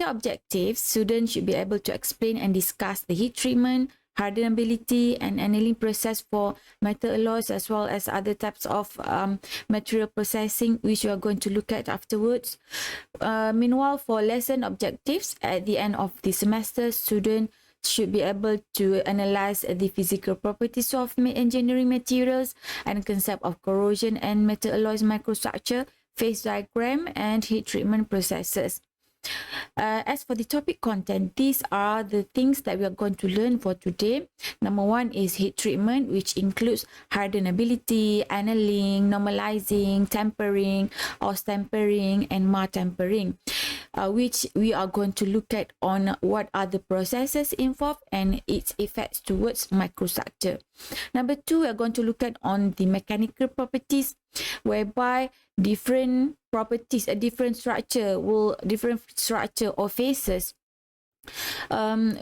their objectives, students should be able to explain and discuss the heat treatment, hardenability, and annealing process for metal alloys, as well as other types of material processing, which we are going to look at afterwards. Meanwhile, for lesson objectives, at the end of the semester, students should be able to analyze the physical properties of engineering materials and concept of corrosion and metal alloys microstructure, phase diagram, and heat treatment processes. As for the topic content, these are the things that we are going to learn for today. Number one is heat treatment, which includes hardenability, annealing, normalizing, tempering, aus-tempering, and mar-tempering, which we are going to look at on what are the processes involved and its effects towards microstructure. Number two, we are going to look at on the mechanical properties, whereby different properties, a different structure or phases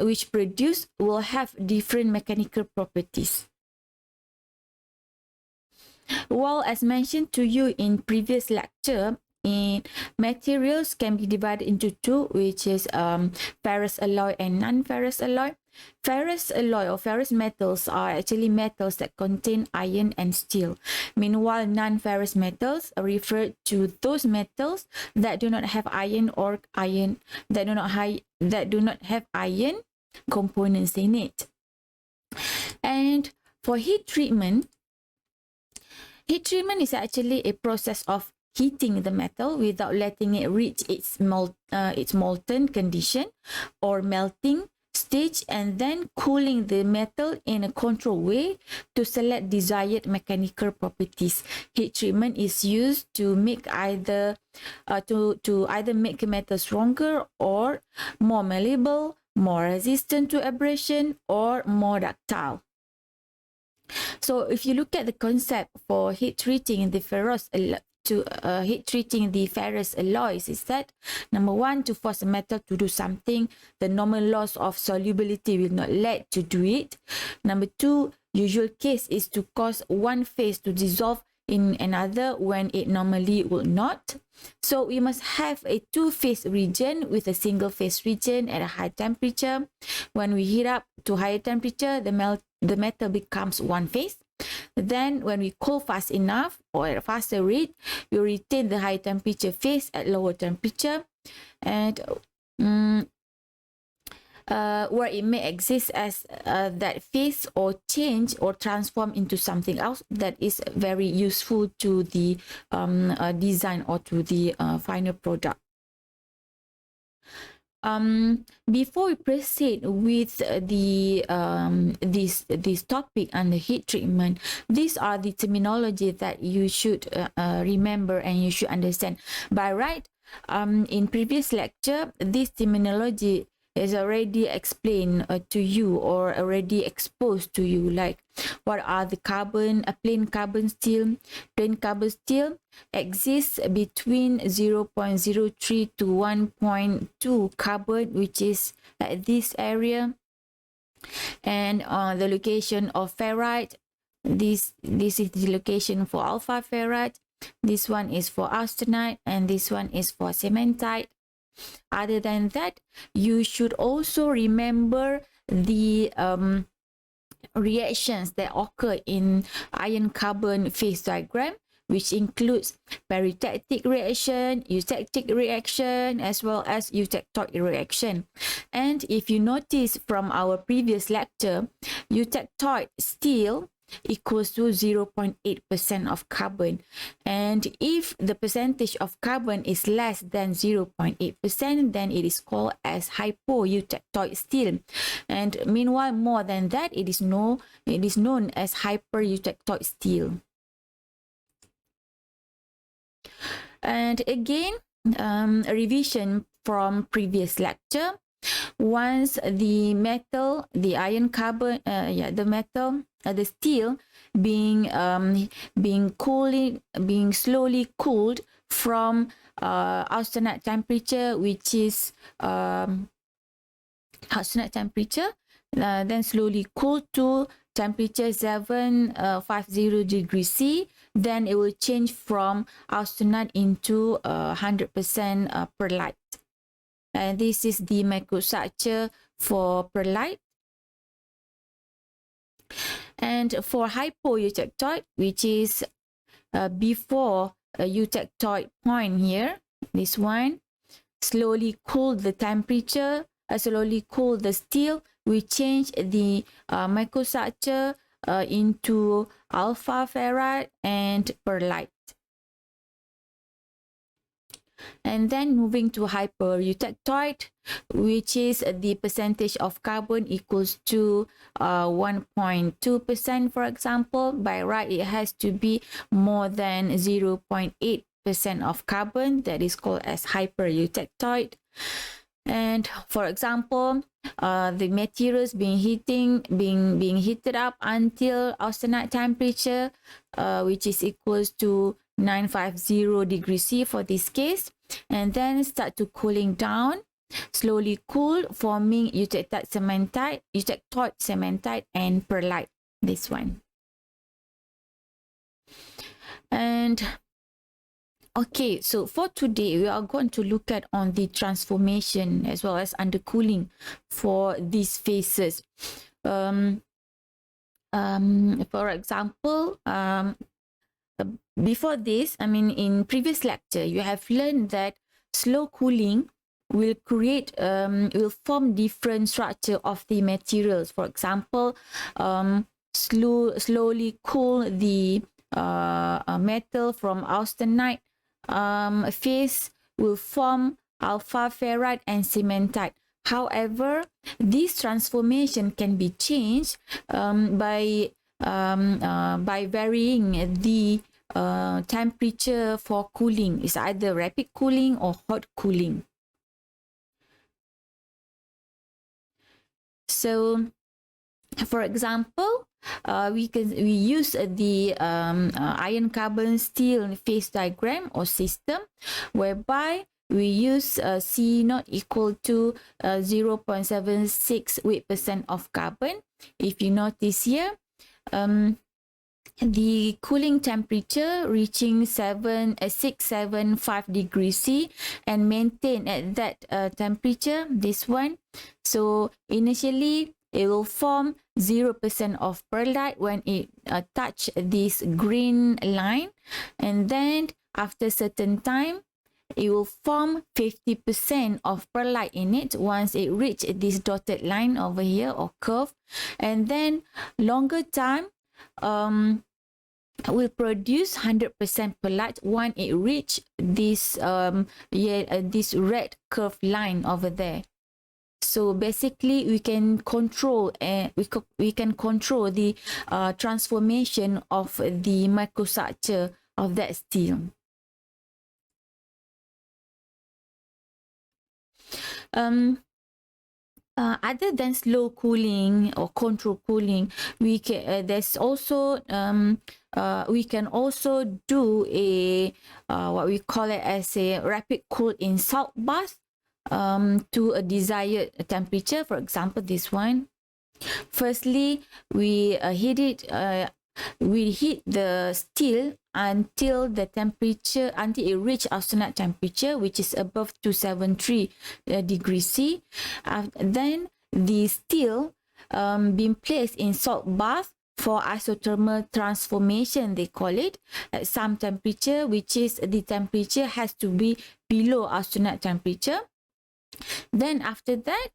which produce will have different mechanical properties. Well, as mentioned to you in previous lecture, in materials can be divided into two, which is ferrous alloy and non-ferrous alloy. Ferrous alloy or ferrous metals are actually metals that contain iron and steel. Meanwhile, non-ferrous metals refer to those metals that do not have iron or that do not have iron components in it. And for heat treatment is actually a process of heating the metal without letting it reach its molten condition or melting stage, and then cooling the metal in a controlled way to select desired mechanical properties. Heat treatment is used to make either make a metal stronger or more malleable, more resistant to abrasion, or more ductile. So if you look at the concept for heat treating the ferrous alloys, is that number one, to force a metal to do something, the normal laws of solubility will not let to do it. Number two, usual case is to cause one phase to dissolve in another when it normally would not. So we must have a two-phase region with a single phase region at a high temperature. When we heat up to higher temperature, the metal becomes one phase. Then when we cool fast enough or at a faster rate, we retain the high temperature phase at lower temperature, and where it may exist as that phase or change or transform into something else that is very useful to the design or to the final product. Before we proceed with the this topic on the heat treatment, these are the terminology that you should remember and you should understand. By right, in previous lecture, this terminology is already explained to you or already exposed to you, like what are the carbon, plain carbon steel. Plain carbon steel exists between 0.03 to 1.2 carbon, which is at this area. And the location of ferrite, this is the location for alpha ferrite. This one is for austenite, and this one is for cementite. Other than that, you should also remember the reactions that occur in iron carbon phase diagram, which includes peritectic reaction, eutectic reaction, as well as eutectoid reaction. And if you notice from our previous lecture, eutectoid steel equals to 0.8% of carbon, and if the percentage of carbon is less than 0.8%, then it is called as hypoeutectoid steel, and meanwhile more than that, it is known as hypereutectoid steel. And again, a revision from previous lecture. Once the metal, the iron carbon, the steel being slowly cooled from austenite temperature, which is austenite temperature, then slowly cooled to temperature 750 degrees C, then it will change from austenite into 100% perlite. And this is the microstructure for perlite. And for hypoeutectoid, which is before a eutectoid point here, this one, slowly cool the temperature, slowly cool the steel, we change the microstructure into alpha ferrite and perlite. And then moving to hypereutectoid, which is the percentage of carbon equals to 1.2%, for example. By right, it has to be more than 0.8% of carbon. That is called as hypereutectoid. And for example, the materials being heated up until austenite temperature, which is equals to 950 degrees C for this case, and then start to cooling down, slowly cool, forming eutectoid cementite and perlite, this one. And okay, so for today, we are going to look at on the transformation as well as undercooling for these phases. For example, before this, in previous lecture, you have learned that slow cooling will form different structure of the materials. For example, slowly cool the metal from austenite phase will form alpha ferrite and cementite. However, this transformation can be changed by varying the temperature for cooling. It's either rapid cooling or hot cooling. So, for example, we use the iron carbon steel phase diagram or system, whereby we use C not equal to 0.76 weight% of carbon. If you notice here, the cooling temperature reaching 675 degrees C and maintain at that temperature, this one. So initially it will form 0% of perlite when it touch this green line, and then after certain time it will form 50% of perlite in it once it reach this dotted line over here or curve, and then longer time will produce 100% perlite when it reach this this red curved line over there. So basically, we can control we can control the transformation of the microstructure of that steel. Other than slow cooling or control cooling, we can there's also we can also do a what we call it as a rapid cool in salt bath to a desired temperature. For example, this one. Firstly, we heat the steel until the temperature, until it reach austenite temperature, which is above 273 degrees C. Then the steel being placed in salt bath for isothermal transformation, they call it, at some temperature, which is the temperature has to be below austenite temperature. Then after that,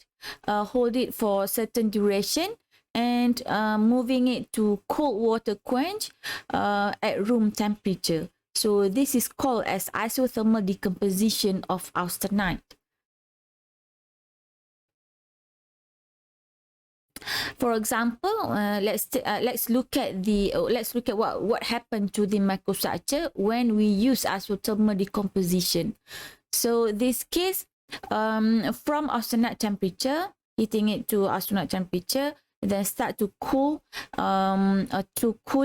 hold it for a certain duration and moving it to cold water quench at room temperature. So this is called as isothermal decomposition of austenite. For example, let's look at what happened to the microstructure when we use isothermal decomposition. So this case, from austenite temperature, heating it to austenite temperature, then start to cool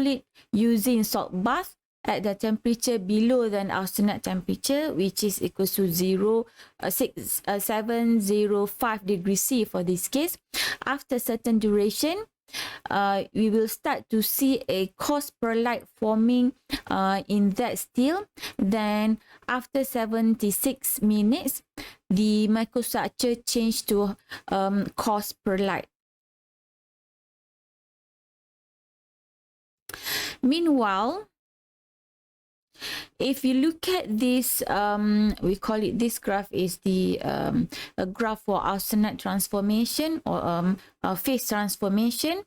it using salt bath at the temperature below than austenite temperature, which is equal to 705 degrees C for this case. After certain duration, we will start to see a coarse perlite forming in that steel. Then after 76 minutes, the microstructure change to cost per light. Meanwhile, if you look at this, we call it, this graph is the a graph for austenite transformation or phase transformation.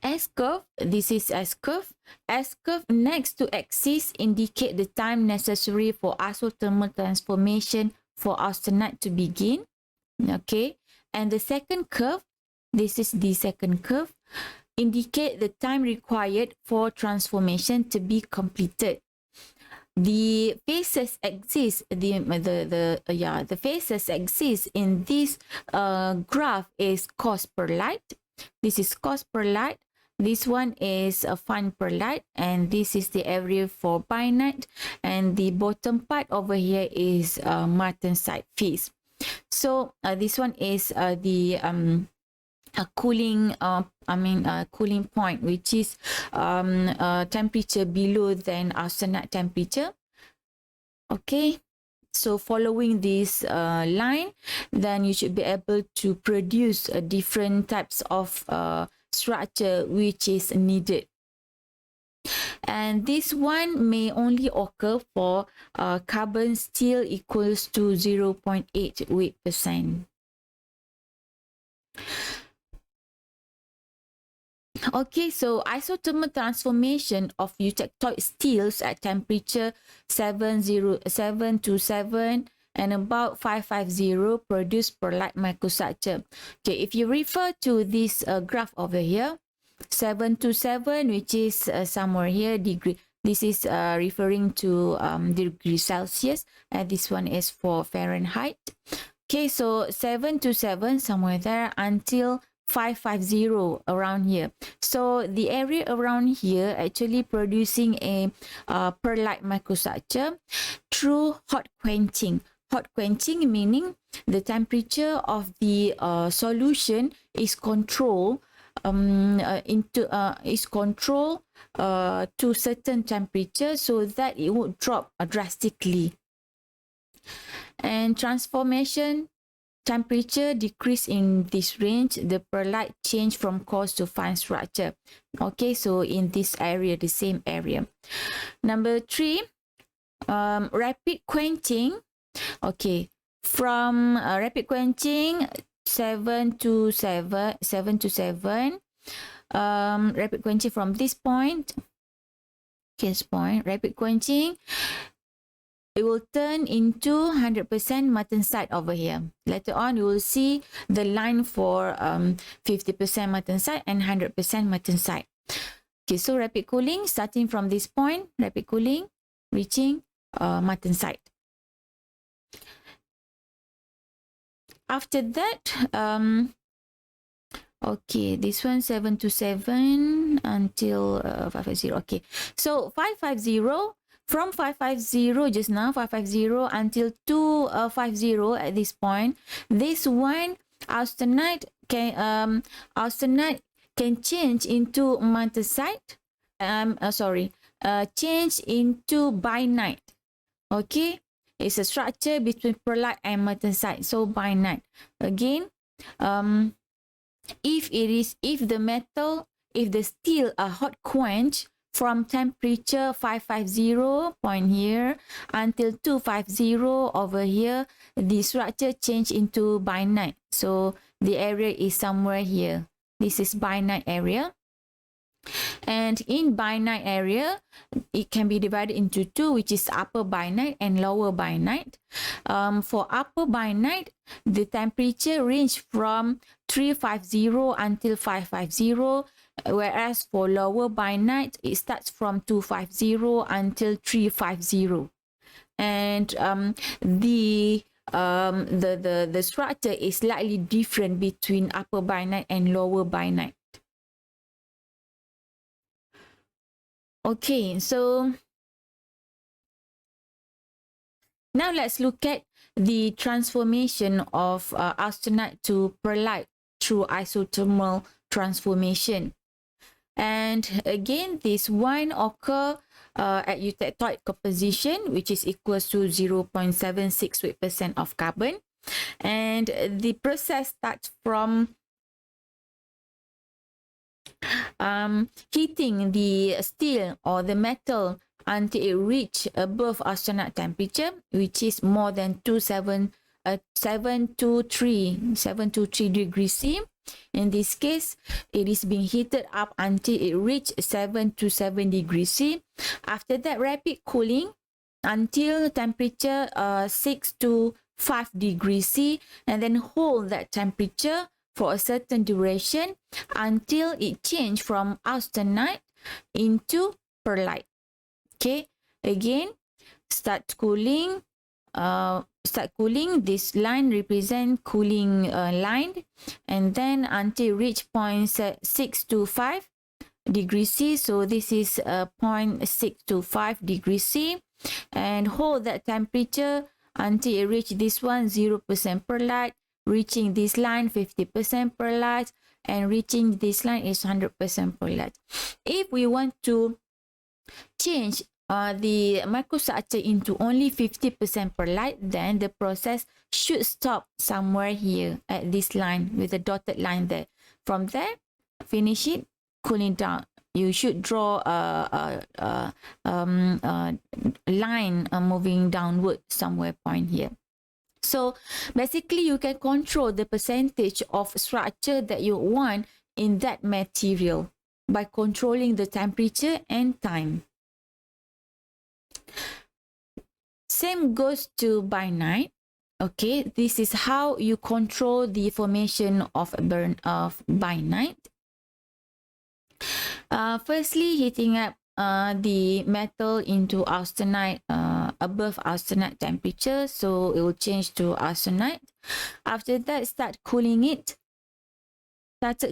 S curve, this is S curve. S curve next to axis indicate the time necessary for isothermal transformation for austenite to begin. Okay, and the second curve, this is the second curve, indicate the time required for transformation to be completed. The phases exist. The phases exist in this graph is cost per light. This is cost per light. This one is a fund per light, and this is the area for binite, and the bottom part over here is martensite phase. So this one is the cooling cooling point, which is temperature below than austenite temperature. Okay, so following this line, then you should be able to produce different types of structure which is needed. And this one may only occur for carbon steel equals to 0.8 weight%. Okay, so isothermal transformation of eutectoid steels at temperature 727 and about 550 produce perlite microstructure. Okay, if you refer to this graph over here, 727, which is somewhere here, degree. This is referring to degree Celsius, and this one is for Fahrenheit. Okay, so 727 somewhere there until 550 around here. So the area around here actually producing a perlite microstructure through hot quenching. Hot quenching meaning the temperature of the solution is controlled to certain temperature so that it would drop drastically. And transformation temperature decrease in this range, the perlite change from coarse to fine structure. Okay, so in this area, the same area. Number 3, rapid quenching. Okay, from rapid quenching 7 to 7, rapid quenching from this point, rapid quenching, it will turn into 100% martensite over here. Later on, you will see the line for 50% martensite and 100% martensite. Okay, so rapid cooling, starting from this point, rapid cooling, reaching martensite. After that, okay, this one 7 to 7 until 550. Okay, so 550. From 550 just now, 550 until 250 at this point, this one austenite can change into martensite. Change into binite. Okay, it's a structure between perlite and martensite. So binite again. If the steel are hot quench from temperature 550 point here until 250 over here, the structure change into binite. So the area is somewhere here. This is binite area. And in binite area, it can be divided into two, which is upper binite and lower binite. For upper binite, the temperature range from 350 until 550, whereas for lower binite, it starts from 250 until 350. And the structure is slightly different between upper binite and lower binite. Okay, so now let's look at the transformation of austenite to perlite through isothermal transformation. And again, this one occur at eutectoid composition, which is equals to 0.76% of carbon. And the process starts from heating the steel or the metal until it reach above Austenite temperature, which is more than 723 degrees C. In this case, it is being heated up until it reach 727 degrees C. After that, rapid cooling until temperature 6 to 5 degrees C, and then hold that temperature for a certain duration until it change from austenite into perlite. Okay, again, start cooling. This line represent cooling line, and then until reach 0.6 to 5 degrees C. So this is 0.6 to 5 degrees C, and hold that temperature until it reach this one 0% perlite, reaching this line 50% perlite, and reaching this line is 100% perlite. If we want to change the microstructure into only 50% perlite, then the process should stop somewhere here at this line with a dotted line there. From there, finish it, cooling down. You should draw a line moving downward somewhere point here. So basically, you can control the percentage of structure that you want in that material by controlling the temperature and time. Same goes to bainite. Okay, this is how you control the formation of bainite. Firstly, heating up the metal into austenite above austenite temperature, so it will change to austenite. After that, start cooling it. Starts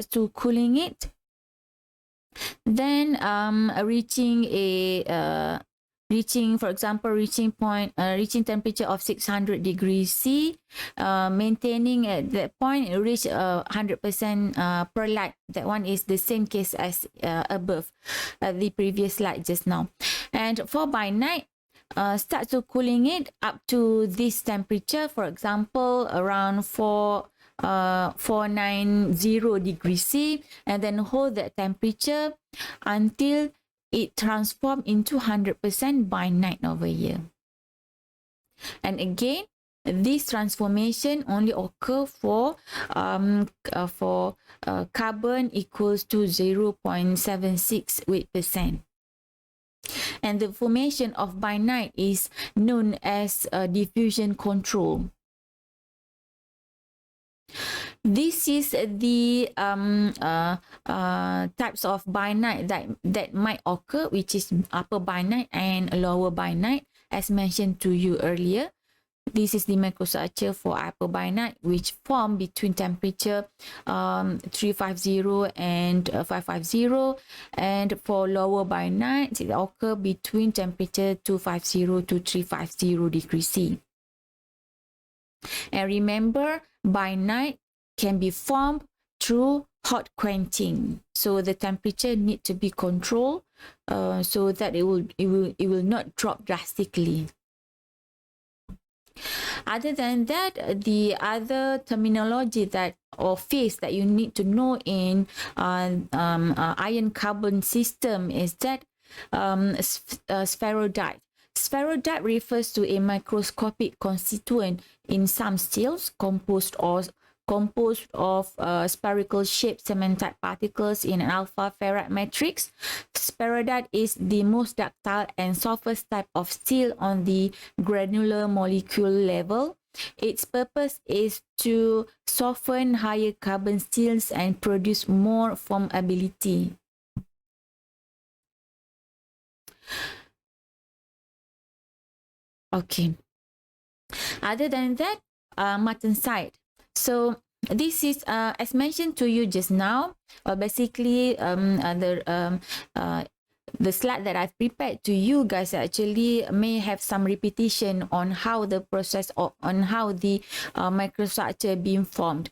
to cooling it. Then reaching, for example, reaching temperature of 600 degrees C, maintaining at that point, it reach 100% perlite. That one is the same case as above the previous slide just now. And for bainite, start to cooling it up to this temperature, for example, around 490 degrees C, and then hold that temperature until it transforms into 100% bainite over here. And again, this transformation only occur for carbon equals to 0.76%. And the formation of bainite is known as diffusion control. This is the types of bainite that might occur, which is upper bainite and lower bainite, as mentioned to you earlier. This is the microstructure for upper bainite, which form between temperature 350 and 550, and for lower bainite, it occur between temperature 250 to 350 degrees C. And remember, bainite can be formed through hot quenching, so the temperature need to be controlled so that it will not drop drastically. Other than that, the other terminology that or phase that you need to know in iron carbon system is that spheroidite. Spheroidite refers to a microscopic constituent in some steels composed of spherical shaped cementite particles in an alpha ferrite matrix. Spheroidite is the most ductile and softest type of steel on the granular molecule level. Its purpose is to soften higher carbon steels and produce more formability. Okay. Other than that, martensite. So this is as mentioned to you just now. Basically, the slide that I've prepared to you guys actually may have some repetition on how the process on how the microstructure being formed.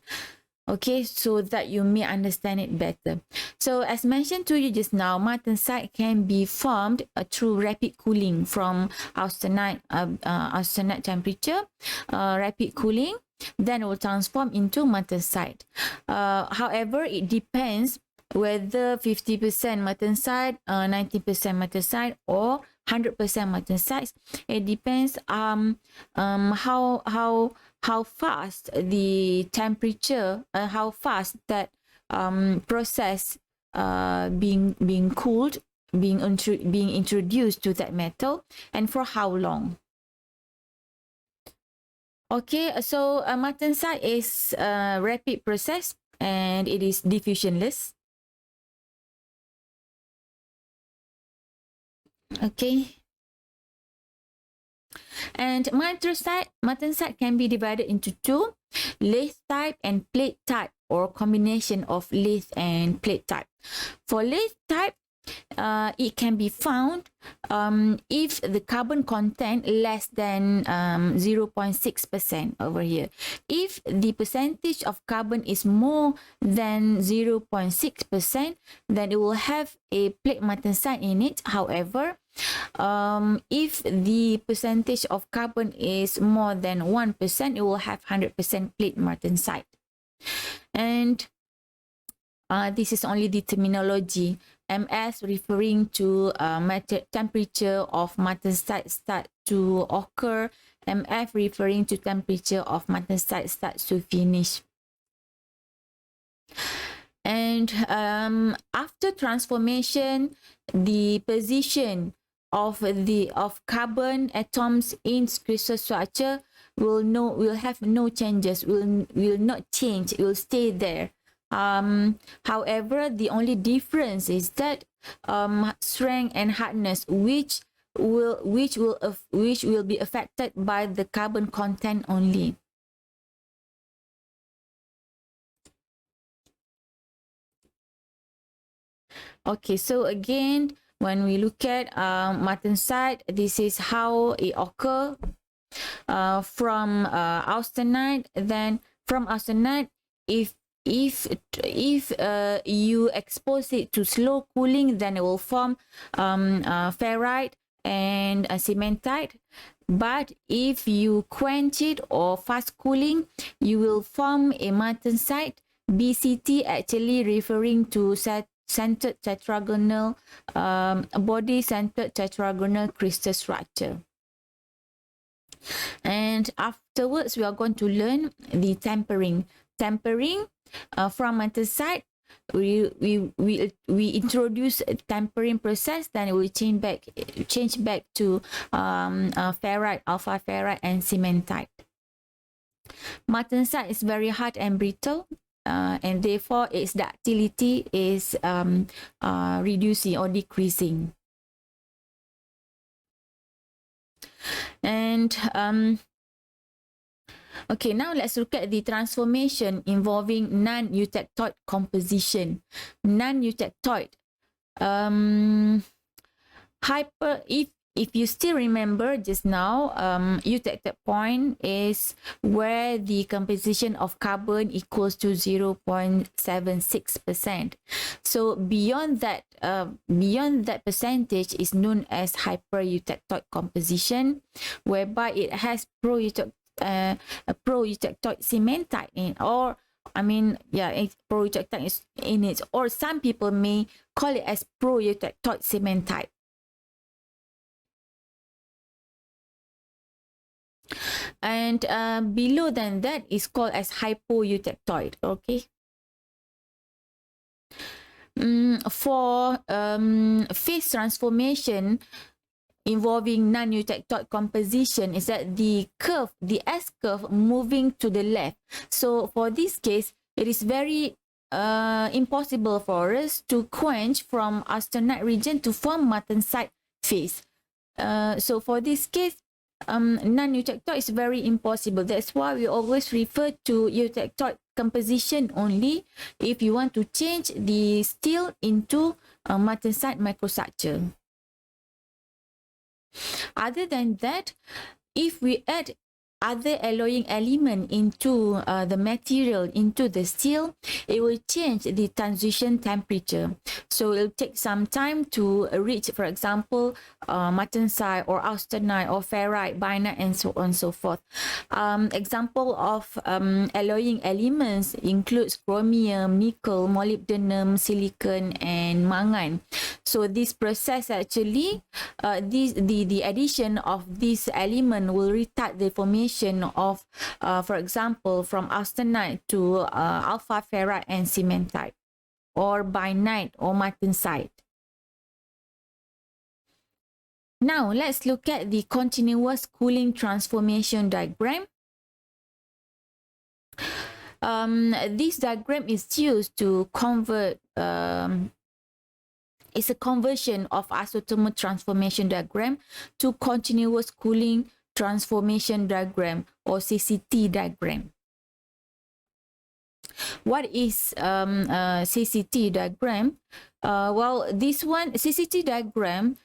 Okay, so that you may understand it better. So as mentioned to you just now, martensite can be formed through rapid cooling from austenite temperature, rapid cooling, then it will transform into martensite. However, it depends whether 50% martensite, 90% martensite, or 100% martensite. It depends how fast the temperature, how fast that process being cooled, being introduced to that metal, and for how long. Okay, so martensite is a rapid process and it is diffusionless. Okay. And martensite can be divided into two, lathe type and plate type, or combination of lathe and plate type. For lathe type, it can be found if the carbon content less than 0.6% over here. If the percentage of carbon is more than 0.6%, then it will have a plate martensite in it. However, if the percentage of carbon is more than 1%, it will have 100% plate martensite. And this is only the terminology. MS referring to temperature of martensite start to occur. MF referring to temperature of martensite starts to finish. And after transformation, the position of carbon atoms in crystal structure will have no changes, will not change, it will stay there. However, the only difference is that strength and hardness, which will be affected by the carbon content only. Okay, so again, when we look at martensite, this is how it occurs from austenite. Then from austenite, if you expose it to slow cooling, then it will form ferrite and cementite. But if you quench it or fast cooling, you will form a martensite. BCT actually referring to centered tetragonal body-centered tetragonal crystal structure. And afterwards, we are going to learn the tempering. Tempering from martensite, we introduce a tempering process, then it will change back to ferrite, alpha ferrite, and cementite. Martensite is very hard and brittle. And therefore its ductility is reducing or decreasing. And okay, now let's look at the transformation involving non-eutectoid composition. Non-eutectoid, if you still remember just now, eutectoid point is where the composition of carbon equals to 0.76%. So beyond that percentage is known as hypereutectoid composition, whereby it has proeutectoid cementite in, or proeutectoid is in it, or some people may call it as proeutectoid cementite. And below than that is called as hypoeutectoid. Okay. For phase transformation involving non-eutectoid composition is that the S curve moving to the left. So for this case, it is very impossible for us to quench from austenite region to form martensite phase. So for this case, non-eutectoid is very impossible. That's why we always refer to eutectoid composition only if you want to change the steel into martensite microstructure. Other than that, if we add other alloying element into the material, into the steel, it will change the transition temperature. So it will take some time to reach, for example, martensite or austenite or ferrite, bainite, and so on and so forth. Example of alloying elements includes chromium, nickel, molybdenum, silicon, and mangan. So this process actually, the addition of this element will retard the formation of, for example, from austenite to alpha ferrite and cementite, or bainite or martensite. Now let's look at the continuous cooling transformation diagram. This diagram is used to convert, it's a conversion of isothermal transformation diagram to continuous cooling transformation diagram, or CCT diagram. What is CCT diagram? Well, this one, CCT diagram,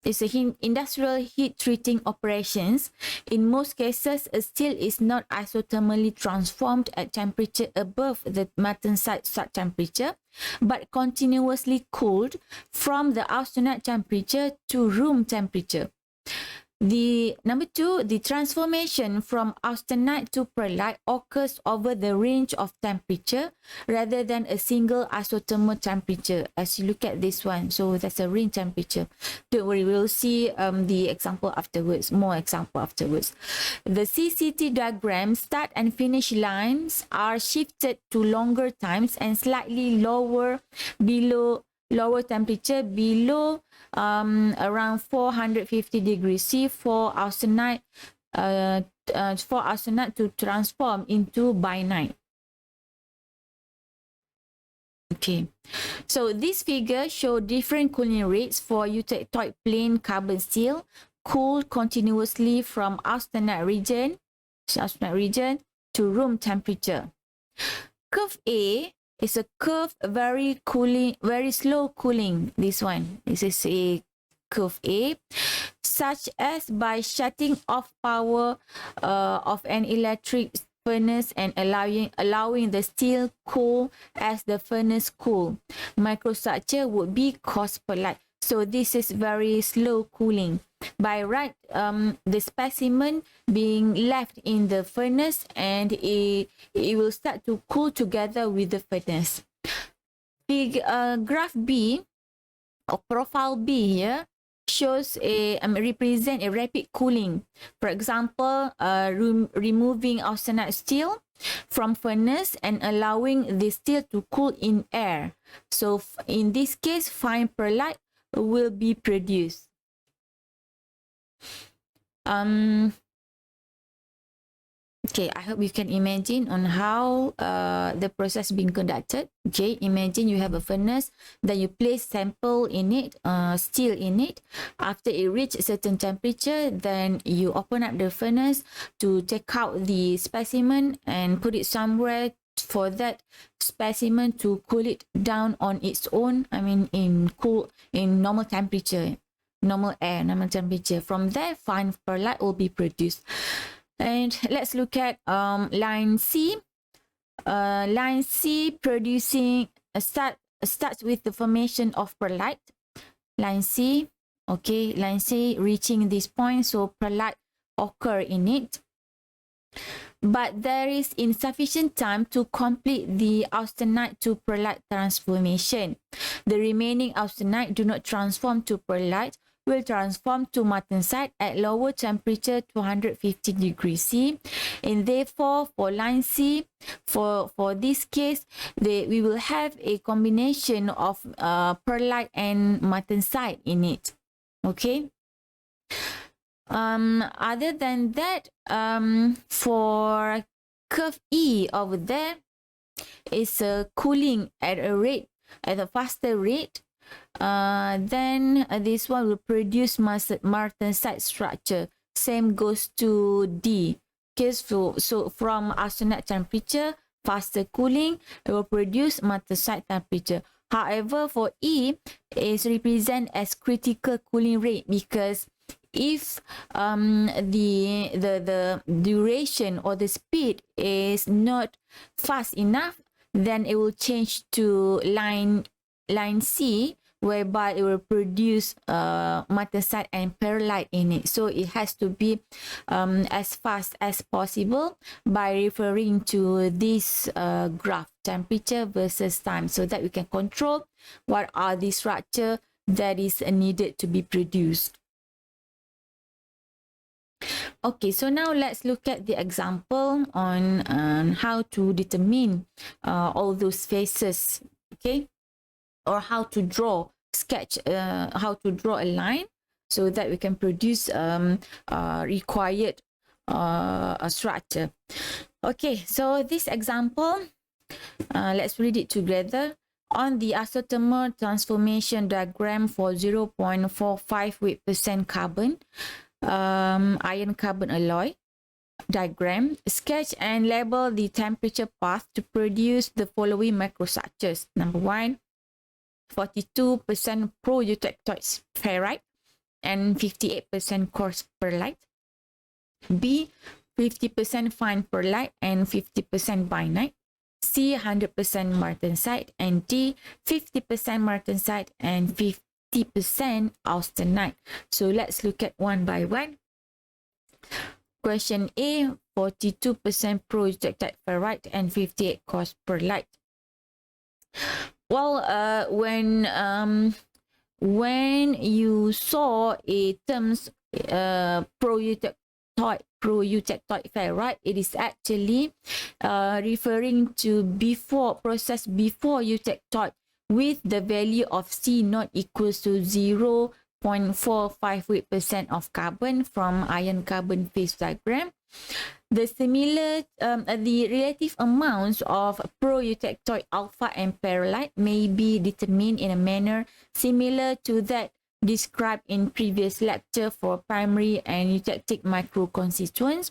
is a industrial heat treating operations. In most cases, a steel is not isothermally transformed at temperature above the martensite start temperature, but continuously cooled from the austenite temperature to room temperature. Number two, the transformation from austenite to pearlite occurs over the range of temperature rather than a single isothermal temperature, as you look at this one. So that's a range temperature. Don't worry, we'll see the example afterwards, more example afterwards. The CCT diagram start and finish lines are shifted to longer times and slightly lower temperature below around 450 degrees C for austenite to transform into bainite. Okay, so this figure shows different cooling rates for eutectoid plain carbon steel cooled continuously from austenite region to room temperature. Curve A is a curve very slow cooling. This is a curve A, such as by shutting off power of an electric furnace and allowing the steel cool as the furnace cool. Microstructure would be cost per light. So this is very slow cooling. By right, the specimen being left in the furnace, and it will start to cool together with the furnace. Graph B, or profile B here, shows represent a rapid cooling. For example, removing austenite steel from furnace and allowing the steel to cool in air. So in this case, fine pearlite will be produced. Okay, I hope you can imagine on how the process being conducted. Okay, imagine you have a furnace, then you place sample in it, steel in it. After it reaches a certain temperature, then you open up the furnace to take out the specimen and put it somewhere for that specimen to cool it down on its own. I mean, in normal temperature, normal air, normal temperature. From there, fine pearlite will be produced. And let's look at line C. Line C producing starts with the formation of pearlite. Line C, okay, line C reaching this point, so pearlite occur in it. But there is insufficient time to complete the austenite to pearlite transformation. The remaining austenite do not transform to pearlite, will transform to martensite at lower temperature, 250 degrees C. And therefore, for line C, for this case, we will have a combination of pearlite and martensite in it. Okay. Other than that, for curve E over there, is cooling at a faster rate. Then this one will produce martensite structure. Same goes to D. Okay, so from austenite temperature, faster cooling, it will produce martensite temperature. However, for E, is represent as critical cooling rate because if the duration or the speed is not fast enough, then it will change to line C, whereby it will produce martensite and perlite in it. So it has to be as fast as possible by referring to this graph, temperature versus time, so that we can control what are the structure that is needed to be produced. Okay, so now let's look at the example on how to determine all those phases, okay, or how to draw, sketch, how to draw a line so that we can produce required structure. Okay, so this example, let's read it together. On the isothermal transformation diagram for 0.45 weight% carbon, iron carbon alloy diagram, sketch and label the temperature path to produce the following microstructures. Number 1, 42% pro-eutectoid ferrite and 58% coarse perlite. B, 50% fine perlite and 50% bainite. C, 100% martensite, and D, 50% martensite and 50% austenite. So let's look at one by one. Question A, 42% pro-eutectoid ferrite and 58 coarse perlite. Well, when you saw a terms pro-eutectoid ferrite, it is actually referring to process before eutectoid with the value of C not equals to 0.45 weight% of carbon from iron carbon phase diagram. The relative amounts of pro-eutectoid alpha and perlite may be determined in a manner similar to that described in previous lecture for primary and eutectic microconstituents.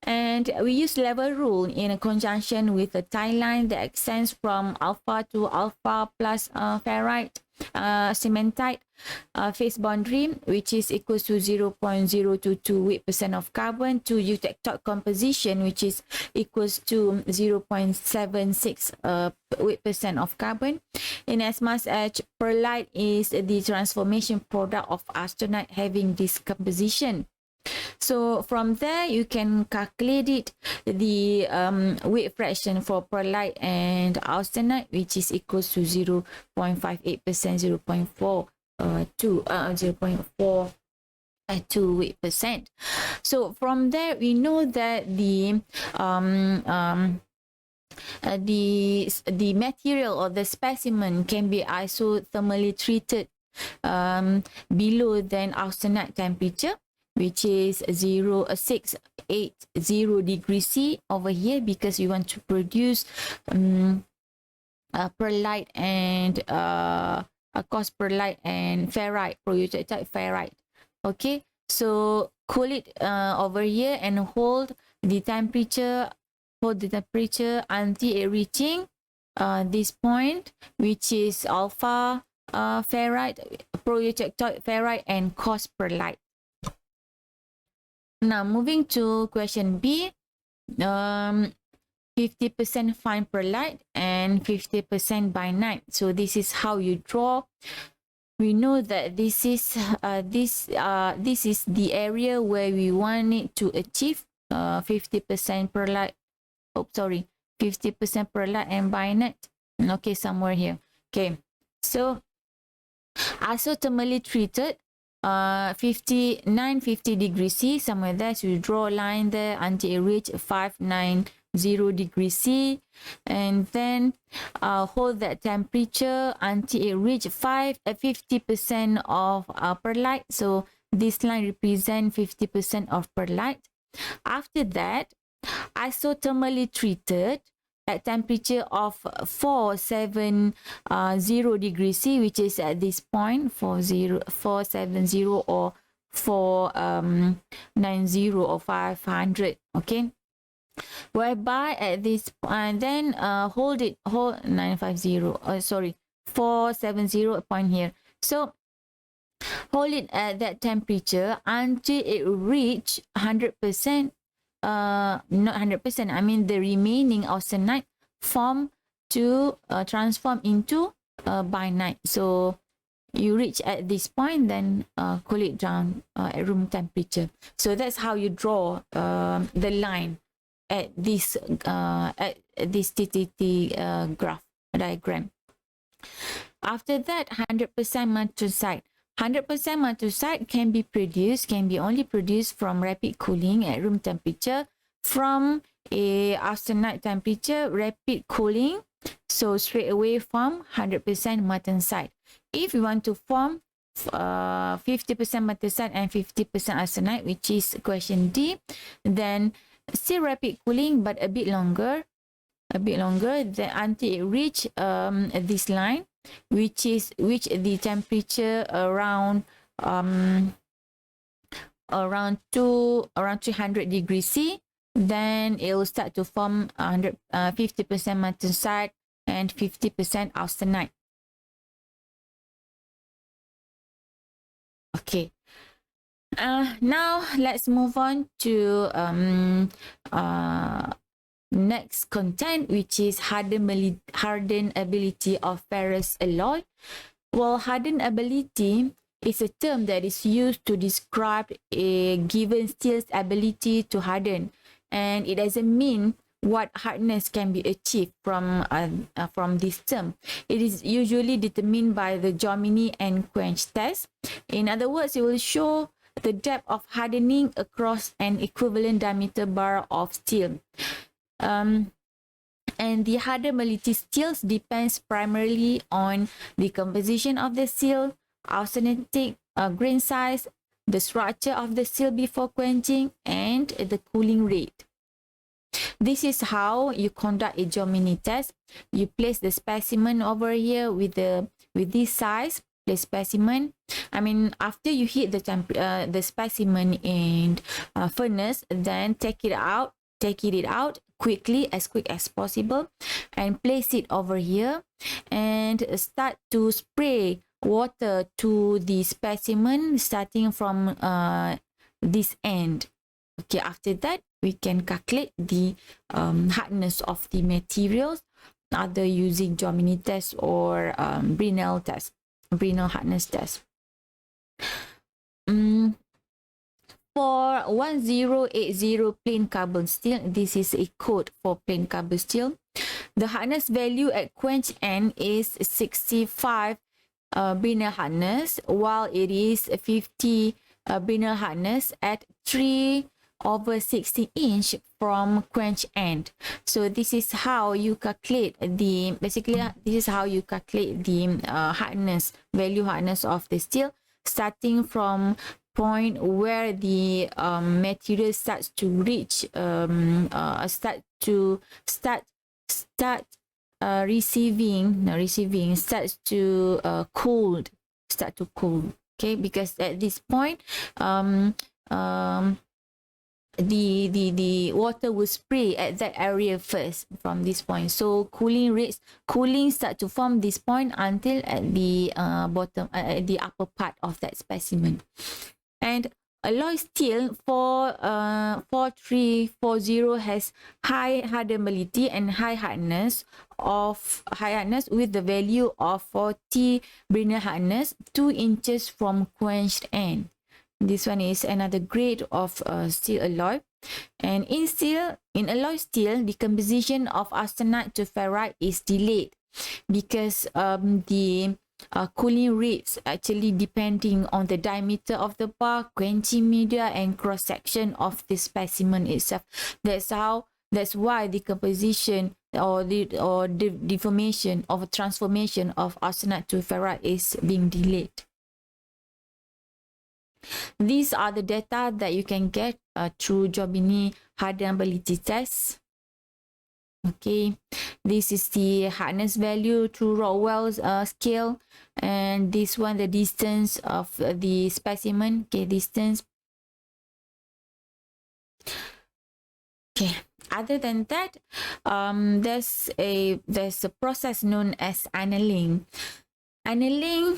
And we use level rule in a conjunction with a tie line that extends from alpha to alpha plus ferrite cementite phase boundary, which is equals to 0.022 weight% of carbon, to eutectoid composition, which is equals to 0.76 weight% of carbon, in as much as perlite is the transformation product of austenite having this composition. So from there you can calculate it, the weight fraction for perlite and austenite, which is equals to 0.58%, 0.42 weight%. So from there we know that the material or the specimen can be isothermally treated below than austenite temperature, which is 680 degrees C over here, because we want to produce perlite and coarse perlite and ferrite, pro-eutectoid ferrite. Okay, so cool it over here and hold the temperature until it reaching this point, which is alpha ferrite, pro-eutectoid ferrite and coarse perlite. Now moving to question B, 50% fine perlite and 50% bainite. So this is how you draw. We know that this is the area where we want it to achieve 50% perlite. 50% perlite and bainite. Okay, somewhere here. Okay, so isothermally treated 950 degrees C, somewhere there. So you draw a line there until it reach 590 degrees C, and then hold that temperature until it reach 50% of perlite. So this line represents 50% of perlite. After that, isothermally treated at temperature of 470 degrees C, which is at this point 470 or 490 or 500. Okay, whereby at this and then hold 950 470 point here. So hold it at that temperature until it reach 100%, not 100%, I mean the remaining austenite form to transform into bainite. So you reach at this point, then cool it down at room temperature. So that's how you draw the line at this TTT graph diagram. After that, 100% matosite. 100% matosite can be only produced from rapid cooling at room temperature, from a austenite temperature, rapid cooling. So straight away form 100% matosite. If you want to form 50% matosite and 50% austenite, which is question D, then still rapid cooling but a bit longer, then until it reach this line, which the temperature around 300 degrees C, then it will start to form 50% matosite and 50% austenite. Okay. Now let's move on to next content, which is hardenability of ferrous alloy. Well, hardenability is a term that is used to describe a given steel's ability to harden, and it doesn't mean what hardness can be achieved from this term. It is usually determined by the Jomini and quench test. In other words, it will show the depth of hardening across an equivalent diameter bar of steel. And the hardenability steels depends primarily on the composition of the steel, austenitic grain size, the structure of the steel before quenching, and the cooling rate. This is how you conduct a Jomini test. You place the specimen over here with this size. The specimen, I mean, after you heat the specimen in furnace, then take it out quickly, as quick as possible, and place it over here and start to spray water to the specimen starting from this end. Okay, after that we can calculate the hardness of the materials, either using Jomini test or Brinell hardness test. For 1080 plain carbon steel, this is a code for plain carbon steel. The hardness value at quench end is 65 Brinell hardness, while it is 50 Brinell hardness at 3/60 inch from quench end. So this is how you calculate the hardness of the steel, starting from point where the material starts to reach start to cool. Okay, because at this point the water will spray at that area first from this point. So cooling start to form this point until at the bottom, at the upper part of that specimen. And alloy steel 4340 has high hardenability and high hardness with the value of 40 Brinell hardness, 2 inches from quenched end. This one is another grade of steel alloy. And in alloy steel, the composition of austenite to ferrite is delayed because the cooling rates actually depending on the diameter of the bar, quenching media, and cross section of the specimen itself. That's why the composition or the deformation of transformation of austenite to ferrite is being delayed. These are the data that you can get through Jomini hardenability test. Okay, this is the hardness value through Rockwell's scale, and this one the distance of the specimen. Okay, distance. Okay, other than that, there's a process known as annealing. Annealing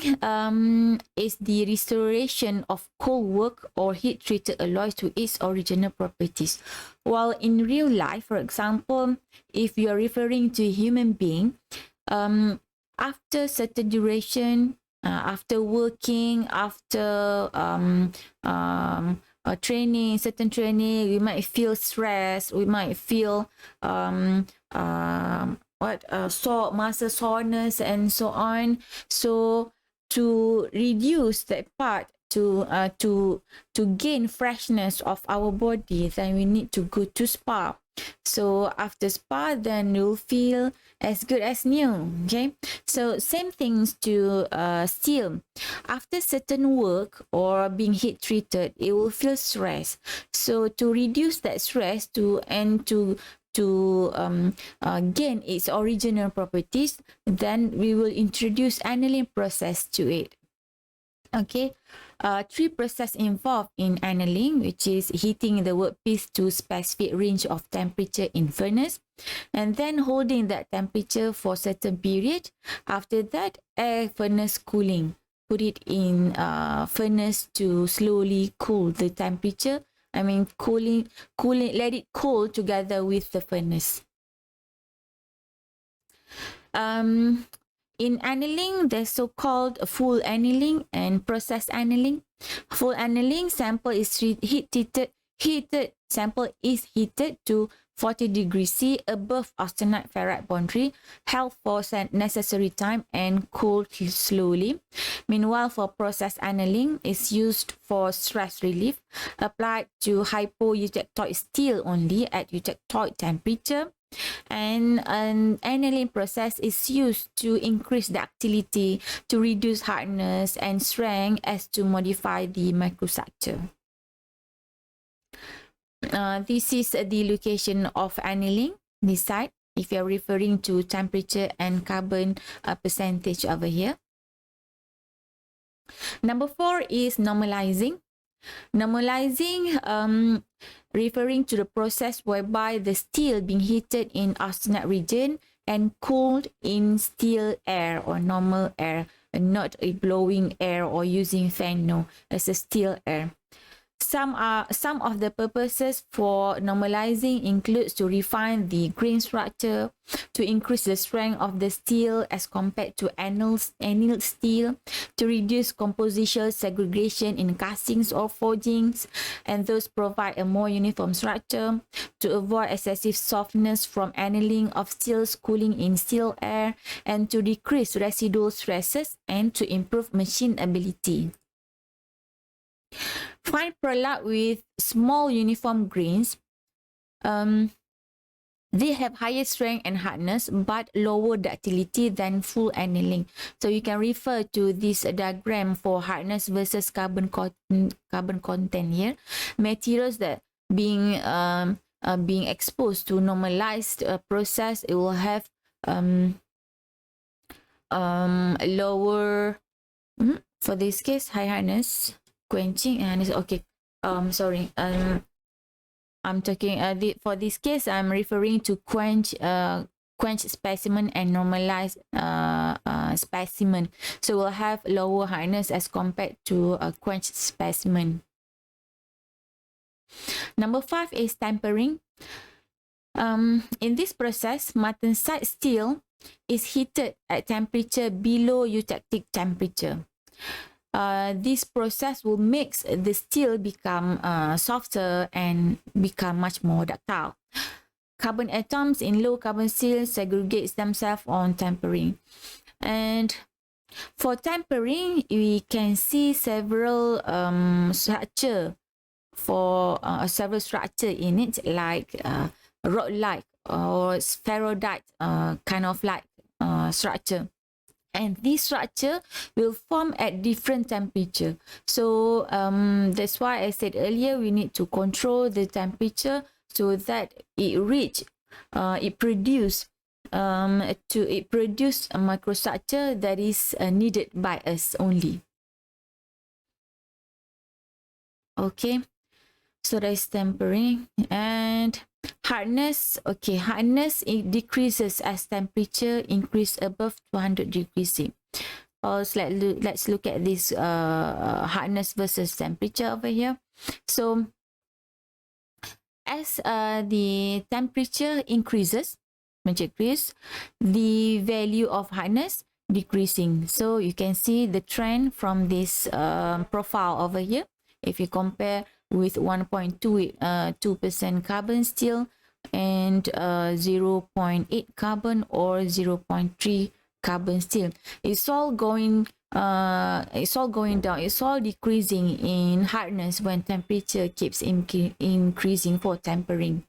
is the restoration of cold work or heat-treated alloys to its original properties. While in real life, for example, if you are referring to a human being, after certain duration, after working, after certain training, we might feel stress, we might feel muscle soreness and so on. So to reduce that part, to gain freshness of our body, then we need to go to spa. So after spa, then you'll feel as good as new. Okay, so same things to steel. After certain work or being heat treated, it will feel stress. So to reduce that stress, to gain its original properties, then we will introduce annealing process to it. Okay, three processes involved in annealing, which is heating the workpiece to specific range of temperature in furnace, and then holding that temperature for certain period. After that, air furnace cooling. Put it in furnace to slowly cool the temperature. I mean, cooling, let it cool together with the furnace. In annealing, there's so-called full annealing and process annealing. Full annealing, sample is heated sample is heated to 40 degrees C above austenite ferrite boundary, held for necessary time and cooled slowly. Meanwhile, for process annealing, is used for stress relief, applied to hypoeutectoid steel only at eutectoid temperature. And an annealing process is used to increase ductility, to reduce hardness and strength as to modify the microstructure. This is the location of annealing, this side, if you're referring to temperature and carbon percentage over here. Number 4 is normalizing. Normalizing, referring to the process whereby the steel being heated in austenite region and cooled in still air or normal air, and not a blowing air or using fan. No, it's a still air. Some of the purposes for normalizing includes to refine the grain structure, to increase the strength of the steel as compared to annealed steel, to reduce compositional segregation in castings or forgings, and thus provide a more uniform structure, to avoid excessive softness from annealing of steels cooling in still air, and to decrease residual stresses and to improve machine ability. Fine product with small uniform grains, they have higher strength and hardness but lower ductility than full annealing. So you can refer to this diagram for hardness versus carbon content here. Materials that being exposed to normalized process, it will have lower, for this case, high hardness, quenching and okay. Sorry. I'm talking for this case. I'm referring to quench specimen and normalized specimen. So we'll have lower hardness as compared to a quenched specimen. Number 5 is tempering. In this process, martensite steel is heated at temperature below eutectic temperature. This process will make the steel become softer and become much more ductile. Carbon atoms in low carbon steel segregate themselves on tempering. And for tempering, we can see several structure in it, like rod-like or spheroidite kind of like structure. And this structure will form at different temperature. So that's why I said earlier, we need to control the temperature so that it produce a microstructure that is needed by us only. Okay, so that is tempering. And hardness, okay, hardness, it decreases as temperature increase above 200 degrees C. let's look at this hardness versus temperature over here. So as the temperature increases, the value of hardness decreasing. So you can see the trend from this profile over here. If you compare with 1.2% carbon steel and 0.8 carbon or 0.3 carbon steel, it's all going down, it's all decreasing in hardness when temperature keeps increasing for tempering.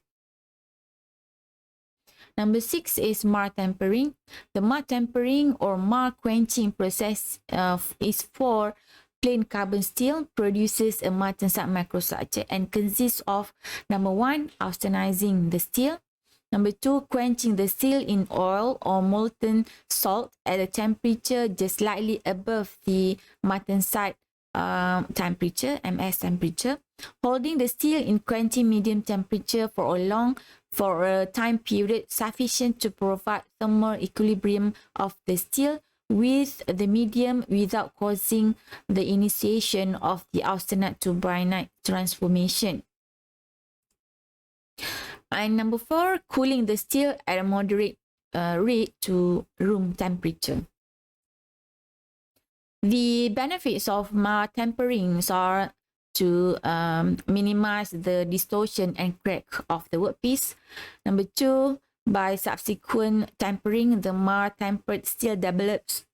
Number 6 is mar tempering. The mar tempering or mar quenching process is for plain carbon steel, produces a martensite microstructure and consists of number 1, austenizing the steel. Number 2, quenching the steel in oil or molten salt at a temperature just slightly above the martensite temperature, MS temperature. Holding the steel in quenching medium temperature for a time period sufficient to provide thermal equilibrium of the steel with the medium without causing the initiation of the austenite to bainite transformation. And number 4, cooling the steel at a moderate rate to room temperature. The benefits of mar temperings are to minimize the distortion and crack of the workpiece. Number 2, by subsequent tempering, the mar tempered steel develops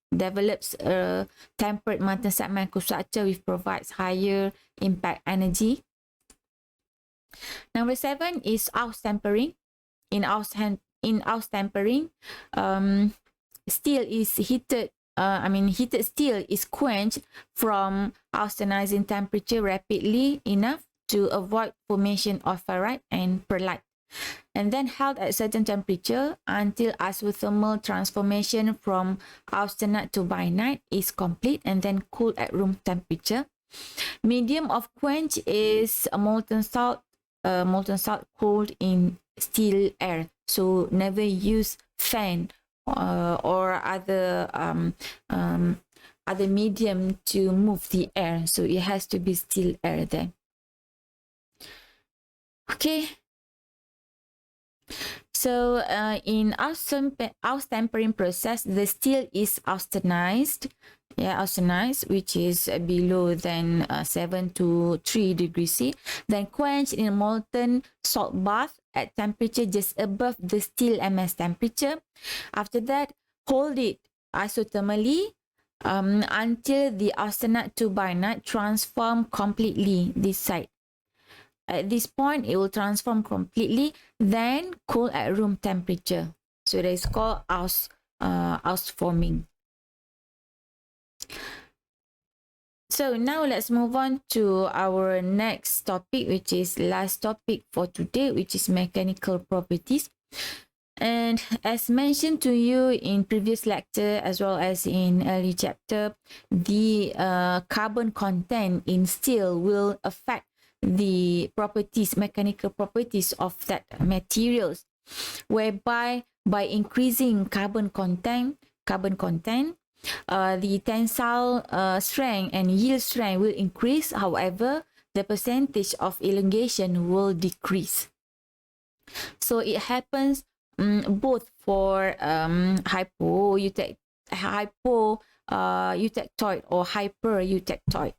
a tempered martensite microstructure which provides higher impact energy. Number 7 is aus tempering. In aus tempering, steel is heated. Heated steel is quenched from austenizing temperature rapidly enough to avoid formation of ferrite and pearlite, and then held at certain temperature until isothermal transformation from austenite to bainite is complete, and then cooled at room temperature. Medium of quench is a molten salt cooled in still air. So never use fan or other medium to move the air. So it has to be still air there. Okay. So in aus tempering process, the steel is austenized. Austenized, which is below than 7 to 3 degrees C. Then quenched in a molten salt bath at temperature just above the steel MS temperature. After that, hold it isothermally until the austenite to bainite transform completely this side. At this point, it will transform completely, then cool at room temperature. So that is called aus forming. So now let's move on to our next topic, which is last topic for today, which is mechanical properties. And as mentioned to you in previous lecture as well as in early chapter, the carbon content in steel will affect the properties, mechanical properties of that materials, whereby by increasing carbon content, the tensile strength and yield strength will increase. However, the percentage of elongation will decrease. So it happens both for hypoeutectoid or hypereutectoid.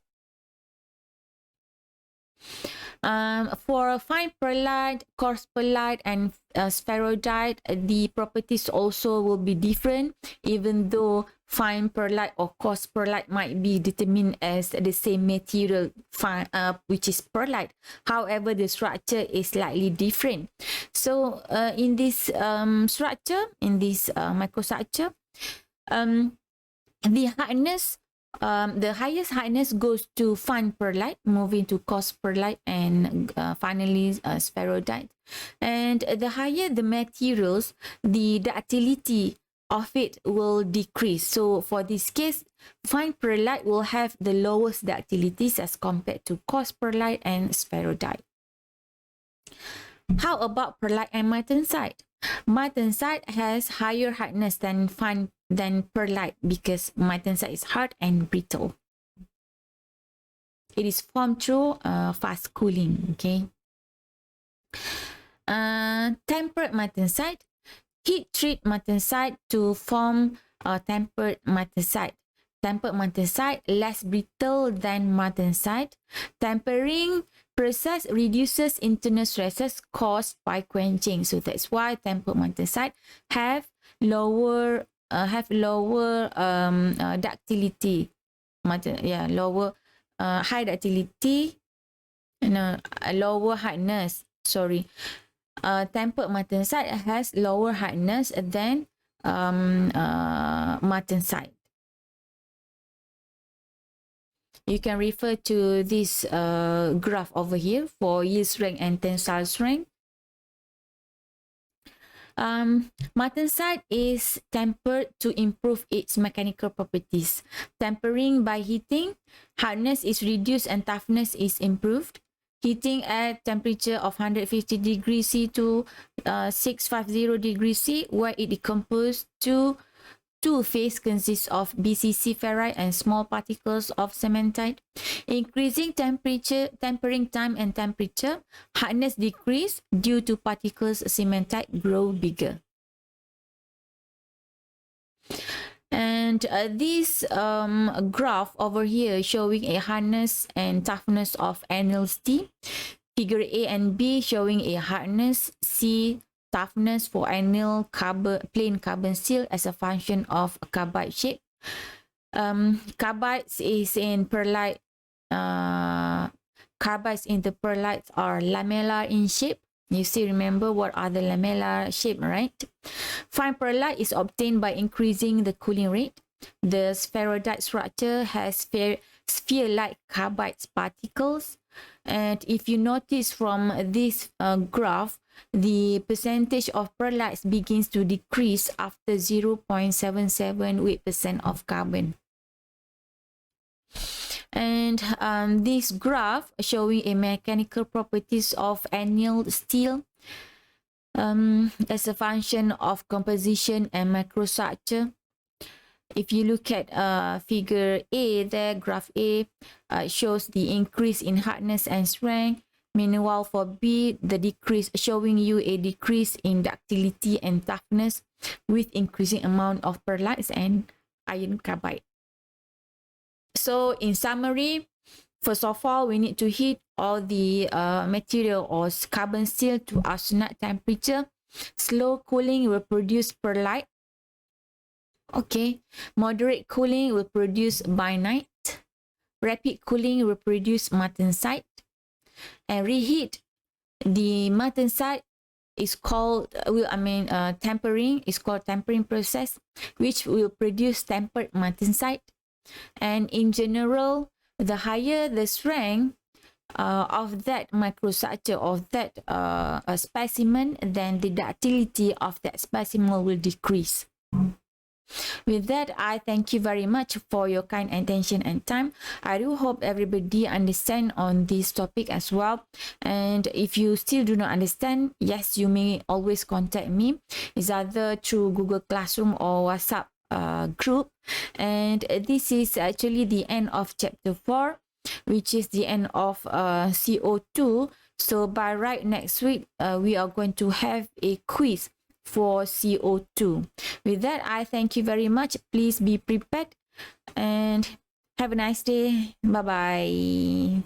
For fine pearlite, coarse pearlite, and spheroidite, the properties also will be different, even though fine pearlite or coarse pearlite might be determined as the same material, which is pearlite. However, the structure is slightly different. So in this structure, in this microstructure, the hardness, the highest hardness goes to fine pearlite, moving to coarse pearlite, and finally spheroidite. And the higher the materials, the ductility of it will decrease. So for this case, fine pearlite will have the lowest ductilities as compared to coarse pearlite and spheroidite. How about pearlite and martensite? Martensite has higher hardness than fine than perlite because martensite is hard and brittle. It is formed through fast cooling. Okay. Tempered martensite. Heat treat martensite to form tempered martensite. Tempered martensite less brittle than martensite. Tempering process reduces internal stresses caused by quenching. So that's why tempered martensite have lower ductility. Lower high ductility, lower hardness. Sorry. Tempered martensite has lower hardness than martensite. You can refer to this graph over here for yield strength and tensile strength. Martensite is tempered to improve its mechanical properties. Tempering by heating, hardness is reduced and toughness is improved. Heating at temperature of 150 degrees C to 650 degrees C, where it decomposes to two phase consists of BCC ferrite and small particles of cementite. Increasing temperature, tempering time and temperature, hardness decrease due to particles cementite grow bigger. And this graph over here showing a hardness and toughness of anneal steel. Figure A and B showing a hardness, C toughness for anneal plain carbon steel as a function of carbide shape. Carbides is in perlite. Carbides in the perlites are lamellar in shape. You still remember what are the lamellar shape, right? Fine perlite is obtained by increasing the cooling rate. The spheroidite structure has sphere-like carbide particles. And if you notice from this graph, the percentage of perlites begins to decrease after 0.77 weight% of carbon. And this graph showing a mechanical properties of anneal steel as a function of composition and microstructure. If you look at figure A there, graph A shows the increase in hardness and strength. Meanwhile, for B, the decrease showing you a decrease in ductility and toughness with increasing amount of perlites and iron carbide. So in summary, first of all, we need to heat all the material or carbon steel to austenite temperature. Slow cooling will produce perlite. Okay, moderate cooling will produce bainite. Rapid cooling will produce martensite. And reheat the martensite is called tempering is called tempering process, which will produce tempered martensite. And in general, the higher the strength of that microstructure of that specimen, then the ductility of that specimen will decrease. With that, I thank you very much for your kind attention and time. I do hope everybody understand on this topic as well. And if you still do not understand, yes, you may always contact me. It's either through Google Classroom or WhatsApp group. And this is actually the end of chapter 4, which is the end of CO2. So by right next week, we are going to have a quiz for CO2. With that, I thank you very much. Please be prepared and have a nice day. Bye bye.